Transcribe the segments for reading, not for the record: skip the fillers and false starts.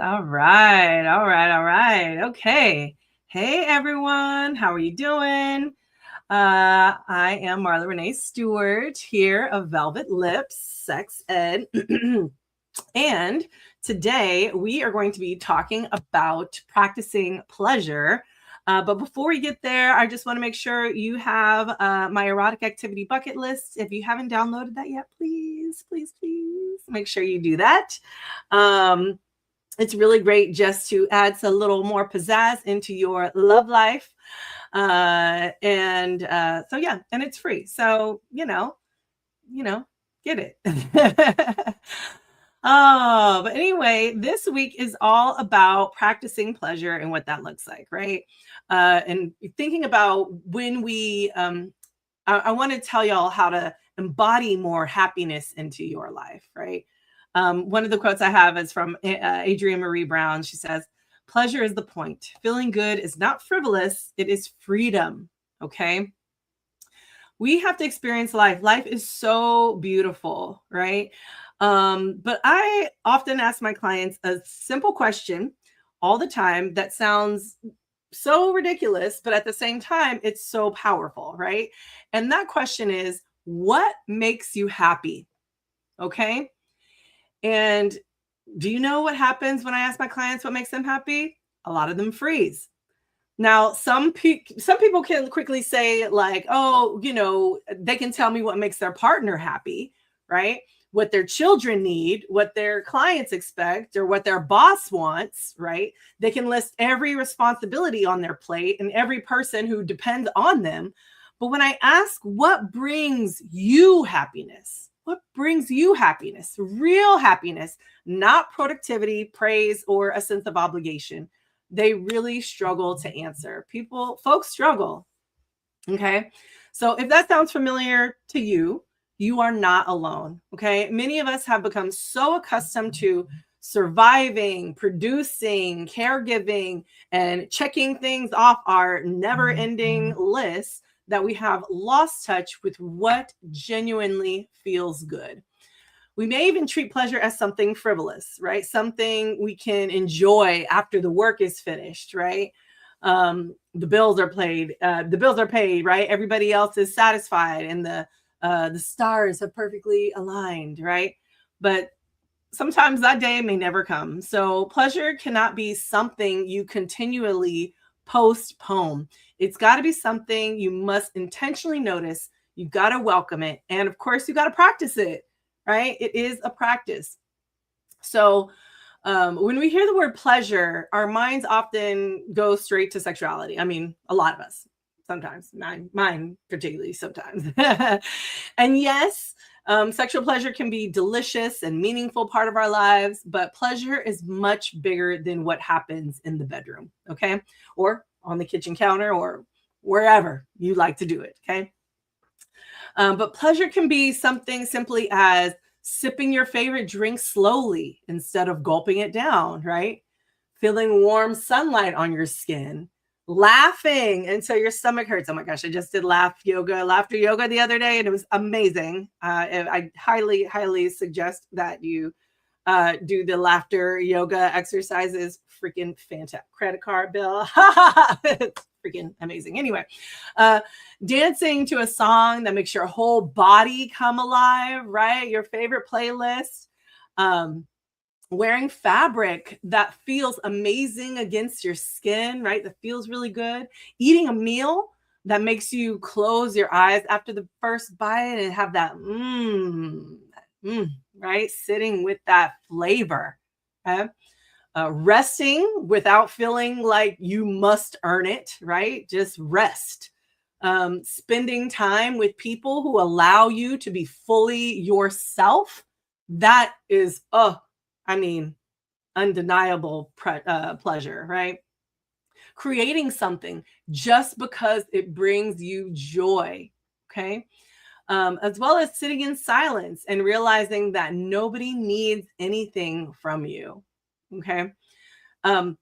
All right. All right. All right. Okay. Hey, everyone. How are you doing? I am Marla Renee Stewart here of Velvet Lips Sex Ed. And today we are going to be talking about practicing pleasure. But before we get there, I just want to make sure you have my erotic activity bucket list. If you haven't downloaded that yet, please, please, please make sure you do that. It's really great just to add a little more pizzazz into your love life. So yeah, and it's free. So, get it. But anyway, this week is all about practicing pleasure and what that looks like, right? And thinking about when I want to tell y'all how to embody more happiness into your life, right? One of the quotes I have is from Adrienne Marie Brown. She says, "Pleasure is the point. Feeling good is not frivolous. It is freedom." Okay. We have to experience life. Life is so beautiful, right? But I often ask my clients a simple question all the time that sounds so ridiculous, but at the same time, it's so powerful, right? And that question is, what makes you happy? Okay. And do you know what happens when I ask my clients what makes them happy? A lot of them freeze. Now, some people can quickly say like, oh, they can tell me what makes their partner happy, right? What their children need, what their clients expect, or what their boss wants, right? They can list every responsibility on their plate and every person who depends on them. But when I ask what brings you happiness, what brings you happiness, real happiness, not productivity, praise, or a sense of obligation, they really struggle to answer. Folks struggle. Okay. So if that sounds familiar to you, you are not alone. Okay. Many of us have become so accustomed to surviving, producing, caregiving, and checking things off our never ending list that we have lost touch with what genuinely feels good. We may even treat pleasure as something frivolous, right? Something we can enjoy after the work is finished, right? The bills are paid. Right? Everybody else is satisfied, and the stars have perfectly aligned, right? But sometimes that day may never come. So pleasure cannot be something you continually postpone. It's got to be something you must intentionally notice. You got to welcome it, and of course, you got to practice it. Right? It is a practice. So when we hear the word pleasure, our minds often go straight to sexuality. I mean, a lot of us, sometimes, mine particularly sometimes. And yes, sexual pleasure can be delicious and meaningful part of our lives, but pleasure is much bigger than what happens in the bedroom, okay? Or on the kitchen counter or wherever you like to do it, okay? But pleasure can be something simply as sipping your favorite drink slowly instead of gulping it down, right? Feeling warm sunlight on your skin, laughing until your stomach hurts. Oh my gosh, I just did laughter yoga the other day, and it was amazing. I highly, highly suggest that you do the laughter yoga exercises. Freaking fantastic. Credit card bill. It's freaking amazing. Anyway, dancing to a song that makes your whole body come alive, right? Your favorite playlist. Wearing fabric that feels amazing against your skin, right? That feels really good. Eating a meal that makes you close your eyes after the first bite and have that right? Sitting with that flavor. Okay? Resting without feeling like you must earn it, right? Just rest. Spending time with people who allow you to be fully yourself. That is, undeniable pleasure, right? Creating something just because it brings you joy, okay? As well as sitting in silence and realizing that nobody needs anything from you. Okay. And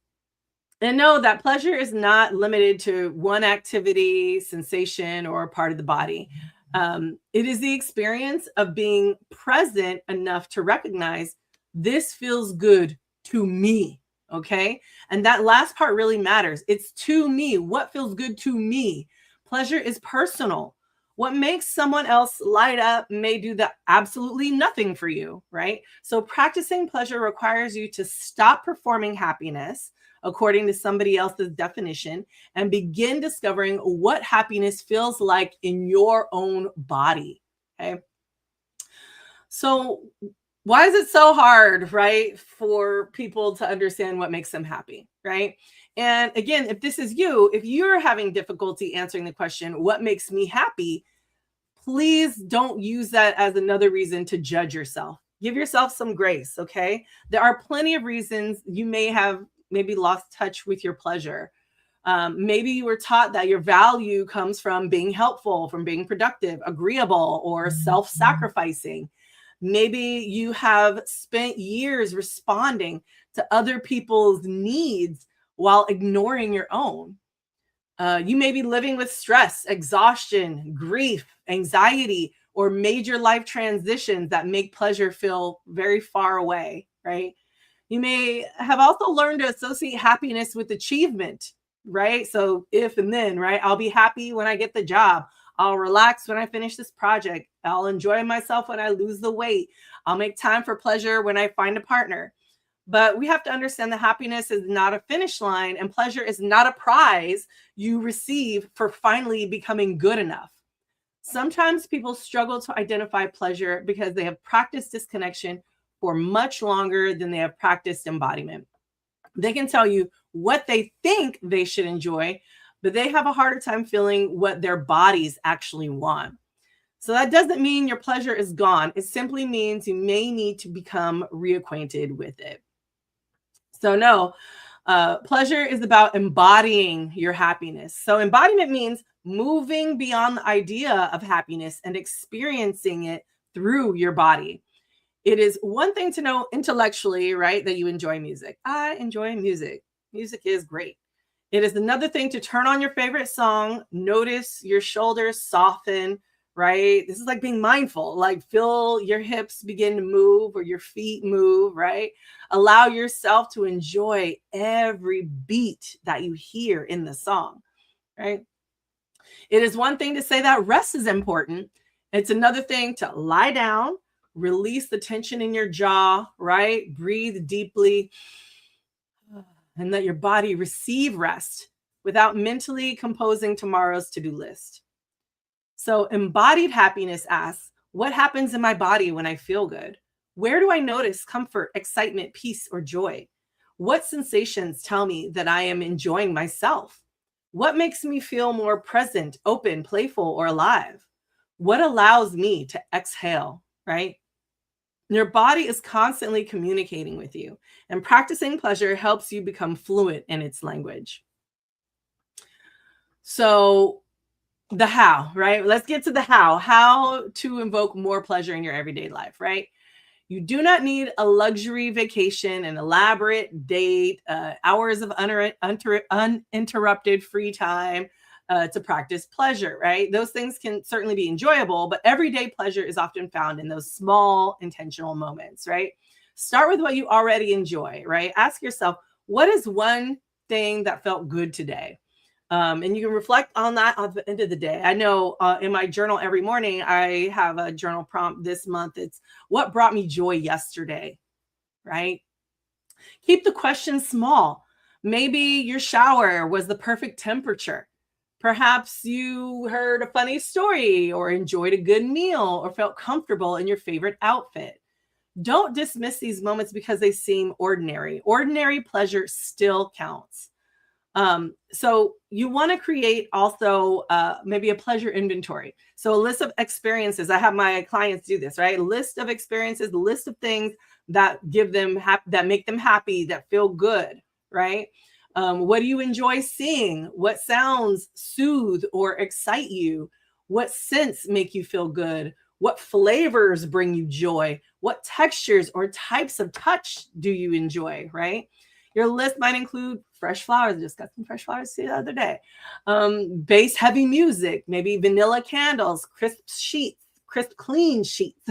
know that pleasure is not limited to one activity, sensation, or part of the body. It is the experience of being present enough to recognize this feels good to me, Okay. And that last part really matters. It's to me. What feels good to me? Pleasure is personal. What makes someone else light up may do the absolutely nothing for you, right? So practicing pleasure requires you to stop performing happiness according to somebody else's definition and begin discovering what happiness feels like in your own body. Okay. So why is it so hard, right, for people to understand what makes them happy, right? And again, if this is you, if you're having difficulty answering the question, what makes me happy? Please don't use that as another reason to judge yourself. Give yourself some grace, okay? There are plenty of reasons you may have maybe lost touch with your pleasure. Maybe you were taught that your value comes from being helpful, from being productive, agreeable, or self sacrificing. Maybe you have spent years responding to other people's needs while ignoring your own. You may be living with stress, exhaustion, grief, anxiety, or major life transitions that make pleasure feel very far away, right? You may have also learned to associate happiness with achievement, right? So if and then, right? I'll be happy when I get the job. I'll relax when I finish this project. I'll enjoy myself when I lose the weight. I'll make time for pleasure when I find a partner. But we have to understand that happiness is not a finish line and pleasure is not a prize you receive for finally becoming good enough. Sometimes people struggle to identify pleasure because they have practiced disconnection for much longer than they have practiced embodiment. They can tell you what they think they should enjoy, but they have a harder time feeling what their bodies actually want. So that doesn't mean your pleasure is gone. It simply means you may need to become reacquainted with it. So no, pleasure is about embodying your happiness. So embodiment means moving beyond the idea of happiness and experiencing it through your body. It is one thing to know intellectually, right, that you enjoy music. I enjoy music. Music is great. It is another thing to turn on your favorite song, notice your shoulders soften, right? This is like being mindful, like feel your hips begin to move or your feet move, right? Allow yourself to enjoy every beat that you hear in the song, right? It is one thing to say that rest is important. It's another thing to lie down, release the tension in your jaw, right? Breathe deeply and let your body receive rest without mentally composing tomorrow's to-do list. So embodied happiness asks, what happens in my body when I feel good? Where do I notice comfort, excitement, peace, or joy? What sensations tell me that I am enjoying myself? What makes me feel more present, open, playful, or alive? What allows me to exhale, right? Your body is constantly communicating with you, and practicing pleasure helps you become fluent in its language. So, the how, right? Let's get to the how to invoke more pleasure in your everyday life, right? You do not need a luxury vacation, an elaborate date, hours of uninterrupted free time to practice pleasure, right? Those things can certainly be enjoyable, but everyday pleasure is often found in those small intentional moments, right? Start with what you already enjoy, right? Ask yourself, what is one thing that felt good today? And you can reflect on that at the end of the day. I know in my journal every morning, I have a journal prompt this month. It's what brought me joy yesterday, right? Keep the question small. Maybe your shower was the perfect temperature. Perhaps you heard a funny story or enjoyed a good meal or felt comfortable in your favorite outfit. Don't dismiss these moments because they seem ordinary. Ordinary pleasure still counts. So you want to create also maybe a pleasure inventory. So a list of experiences. I have my clients do this, right? A list of experiences, a list of things that give them that make them happy, that feel good, right? What do you enjoy seeing? What sounds soothe or excite you? What scents make you feel good? What flavors bring you joy? What textures or types of touch do you enjoy, right? Your list might include fresh flowers. I just got some fresh flowers the other day. Bass heavy music, maybe vanilla candles, crisp clean sheets,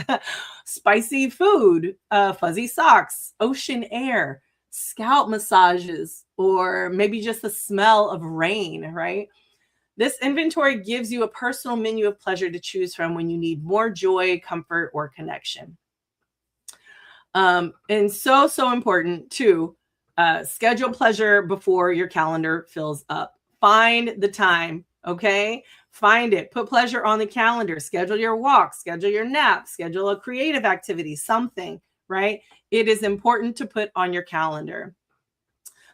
spicy food, fuzzy socks, ocean air, scalp massages, or maybe just the smell of rain, right? This inventory gives you a personal menu of pleasure to choose from when you need more joy, comfort, or connection. And so important too. Schedule pleasure before your calendar fills up. Find the time, okay? Find it. Put pleasure on the calendar. Schedule your walk, schedule your nap, schedule a creative activity, something, right? It is important to put on your calendar.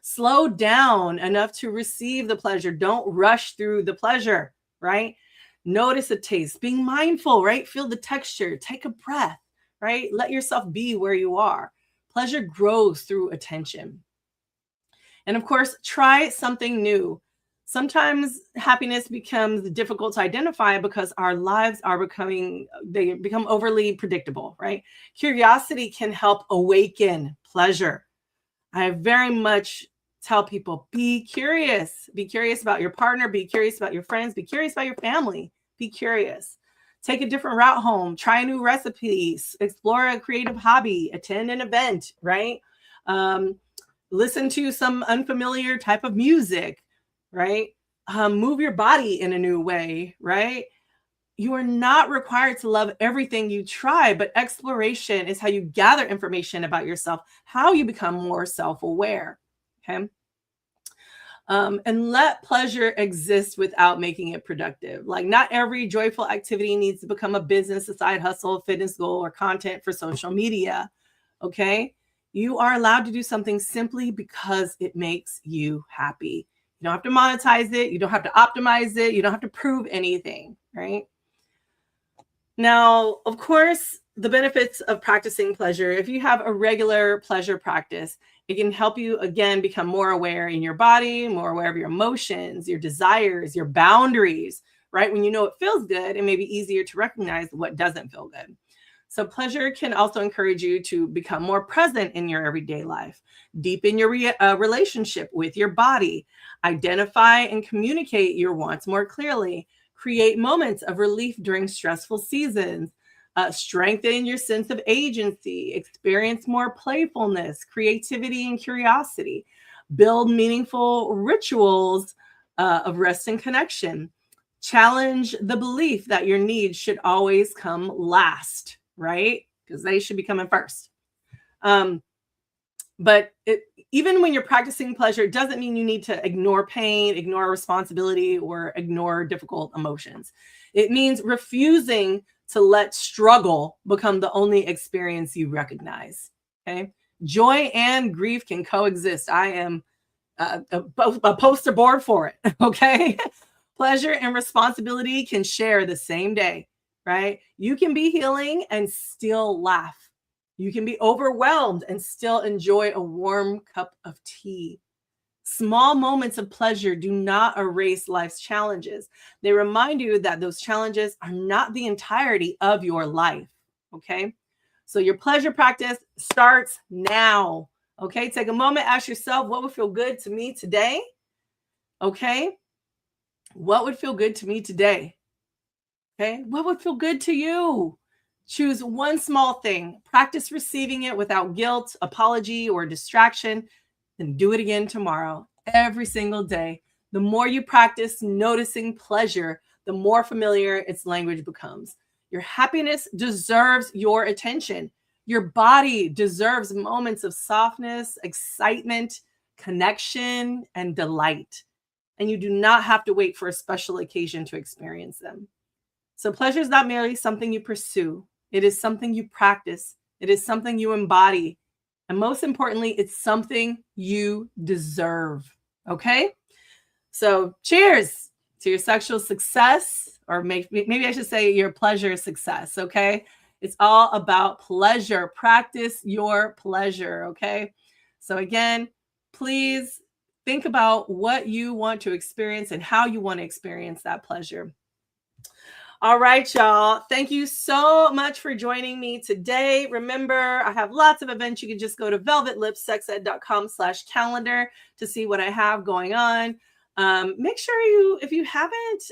Slow down enough to receive the pleasure. Don't rush through the pleasure, right? Notice the taste. Being mindful, right? Feel the texture. Take a breath, right? Let yourself be where you are. Pleasure grows through attention. And of course, try something new. Sometimes happiness becomes difficult to identify because our lives they become overly predictable, right? Curiosity can help awaken pleasure. I very much tell people, be curious. Be curious about your partner. Be curious about your friends. Be curious about your family. Be curious. Take a different route home. Try new recipes. Explore a creative hobby. Attend an event, right? Listen to some unfamiliar type of music, right? Move your body in a new way, right? You are not required to love everything you try, but exploration is how you gather information about yourself, how you become more self-aware. Okay. And let pleasure exist without making it productive. Like, not every joyful activity needs to become a business, a side hustle, a fitness goal, or content for social media. Okay. You are allowed to do something simply because it makes you happy. You don't have to monetize it. You don't have to optimize it. You don't have to prove anything, right? Now, of course, the benefits of practicing pleasure, if you have a regular pleasure practice, it can help you, again, become more aware in your body, more aware of your emotions, your desires, your boundaries, right? When you know it feels good, it may be easier to recognize what doesn't feel good. So pleasure can also encourage you to become more present in your everyday life, deepen your relationship with your body, identify and communicate your wants more clearly, create moments of relief during stressful seasons, strengthen your sense of agency, experience more playfulness, creativity, and curiosity, build meaningful rituals of rest and connection, challenge the belief that your needs should always come last, right? Because they should be coming first. But even when you're practicing pleasure, it doesn't mean you need to ignore pain, ignore responsibility, or ignore difficult emotions. It means refusing to let struggle become the only experience you recognize. Okay. Joy and grief can coexist. I am a poster board for it. Okay. Pleasure and responsibility can share the same day, right? You can be healing and still laugh. You can be overwhelmed and still enjoy a warm cup of tea. Small moments of pleasure do not erase life's challenges. They remind you that those challenges are not the entirety of your life. Okay. So your pleasure practice starts now. Okay. Take a moment, ask yourself, what would feel good to me today? Okay. What would feel good to me today? Okay. What would feel good to you? Choose one small thing, practice receiving it without guilt, apology, or distraction, then do it again tomorrow, every single day. The more you practice noticing pleasure, the more familiar its language becomes. Your happiness deserves your attention. Your body deserves moments of softness, excitement, connection, and delight. And you do not have to wait for a special occasion to experience them. So pleasure is not merely something you pursue. It is something you practice. It is something you embody. And most importantly, it's something you deserve. Okay? So cheers to your sexual success, or maybe I should say your pleasure success. Okay? It's all about pleasure. Practice your pleasure. Okay? So again, please think about what you want to experience and how you want to experience that pleasure. All right, y'all. Thank you so much for joining me today. Remember, I have lots of events. You can just go to velvetlipsexed.com/calendar to see what I have going on. Make sure if you haven't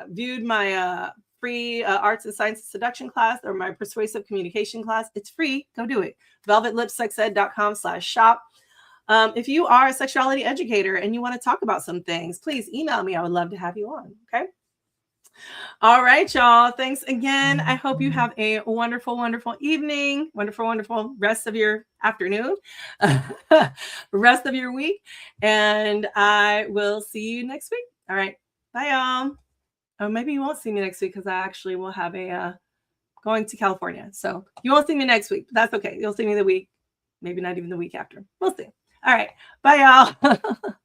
viewed my free arts and science seduction class or my persuasive communication class. It's free. Go do it. velvetlipsexed.com/shop. If you are a sexuality educator and you want to talk about some things, please email me. I would love to have you on. Okay. All right, y'all. Thanks again. I hope you have a wonderful, wonderful evening, wonderful, wonderful rest of your afternoon, rest of your week. And I will see you next week. All right. Bye, y'all. Oh, maybe you won't see me next week because I actually will have a going to California. So you won't see me next week. But that's okay. You'll see me the week, maybe not even the week after. We'll see. All right. Bye, y'all.